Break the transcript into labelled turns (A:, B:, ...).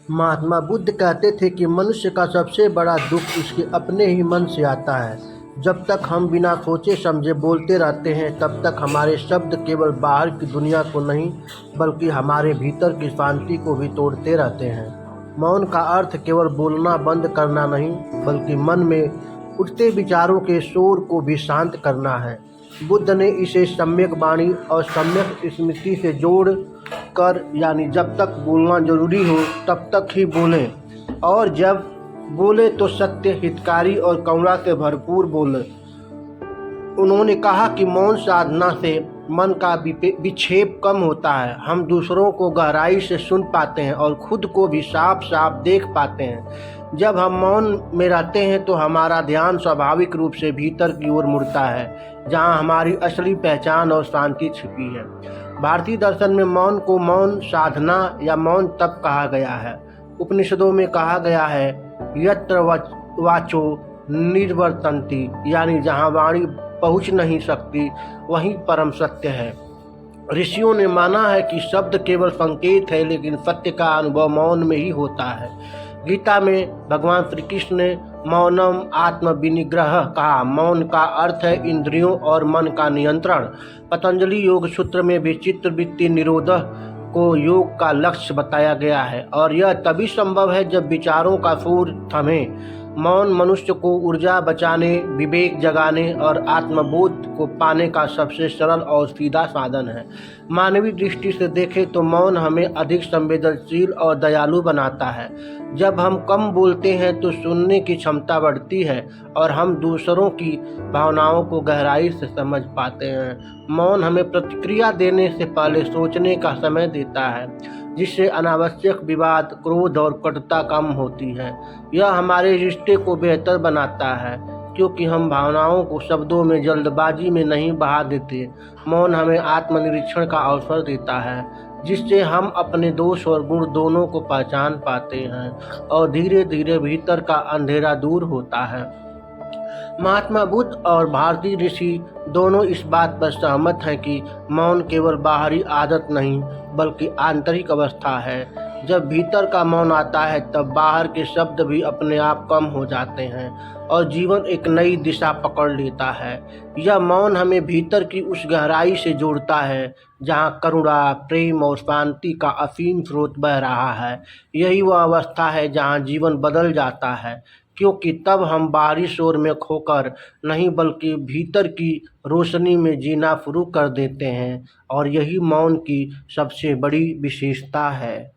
A: महात्मा बुद्ध कहते थे कि मनुष्य का सबसे बड़ा दुख उसके अपने ही मन से आता है। जब तक हम बिना सोचे समझे बोलते रहते हैं तब तक हमारे शब्द केवल बाहर की दुनिया को नहीं बल्कि हमारे भीतर की शांति को भी तोड़ते रहते हैं। मौन का अर्थ केवल बोलना बंद करना नहीं बल्कि मन में उठते विचारों के शोर को भी शांत करना है। बुद्ध ने इसे सम्यक वाणी और सम्यक स्मृति से जोड़ कर यानी जब तक बोलना जरूरी हो तब तक ही बोलें और जब बोले तो सत्य, हितकारी और करुणा से भरपूर बोले। उन्होंने कहा कि मौन साधना से मन का विक्षेप कम होता है। हम दूसरों को गहराई से सुन पाते हैं और खुद को भी साफ साफ देख पाते हैं। जब हम मौन में रहते हैं तो हमारा ध्यान स्वाभाविक रूप से भीतर की ओर मुड़ता है, जहां हमारी असली पहचान और शांति छिपी है। भारतीय दर्शन में मौन को मौन साधना या मौन तप कहा गया है। उपनिषदों में कहा गया है यत्र वाचो निर्वर्तन्ति, यानी जहाँ वाणी पहुँच नहीं सकती वहीं परम सत्य है। ऋषियों ने माना है कि शब्द केवल संकेत है लेकिन सत्य का अनुभव मौन में ही होता है। गीता में भगवान श्री कृष्ण ने मौनम आत्म विनिग्रह कहा। मौन का अर्थ है इंद्रियों और मन का नियंत्रण। पतंजलि योग सूत्र में भी चित्तवृत्ति निरोध को योग का लक्ष्य बताया गया है और यह तभी संभव है जब विचारों का शोर थमे। मौन मनुष्य को ऊर्जा बचाने, विवेक जगाने और आत्मबोध को पाने का सबसे सरल और सीधा साधन है। मानवीय दृष्टि से देखें तो मौन हमें अधिक संवेदनशील और दयालु बनाता है। जब हम कम बोलते हैं तो सुनने की क्षमता बढ़ती है और हम दूसरों की भावनाओं को गहराई से समझ पाते हैं। मौन हमें प्रतिक्रिया देने से पहले सोचने का समय देता है, जिससे अनावश्यक विवाद, क्रोध और कटुता कम होती है। यह हमारे रिश्ते को बेहतर बनाता है क्योंकि हम भावनाओं को शब्दों में जल्दबाजी में नहीं बहा देते। मौन हमें आत्मनिरीक्षण का अवसर देता है, जिससे हम अपने दोष और गुण दोनों को पहचान पाते हैं और धीरे धीरे भीतर का अंधेरा दूर होता है। महात्मा बुद्ध और भारतीय ऋषि दोनों इस बात पर सहमत हैं कि मौन केवल बाहरी आदत नहीं बल्कि आंतरिक अवस्था है। जब भीतर का मौन आता है तब बाहर के शब्द भी अपने आप कम हो जाते हैं और जीवन एक नई दिशा पकड़ लेता है। यह मौन हमें भीतर की उस गहराई से जोड़ता है जहाँ करुणा, प्रेम और शांति का असीम स्रोत बह रहा है। यही वह अवस्था है जहाँ जीवन बदल जाता है, क्योंकि तब हम बाहरी शोर में खोकर नहीं बल्कि भीतर की रोशनी में जीना शुरू कर देते हैं और यही मौन की सबसे बड़ी विशेषता है।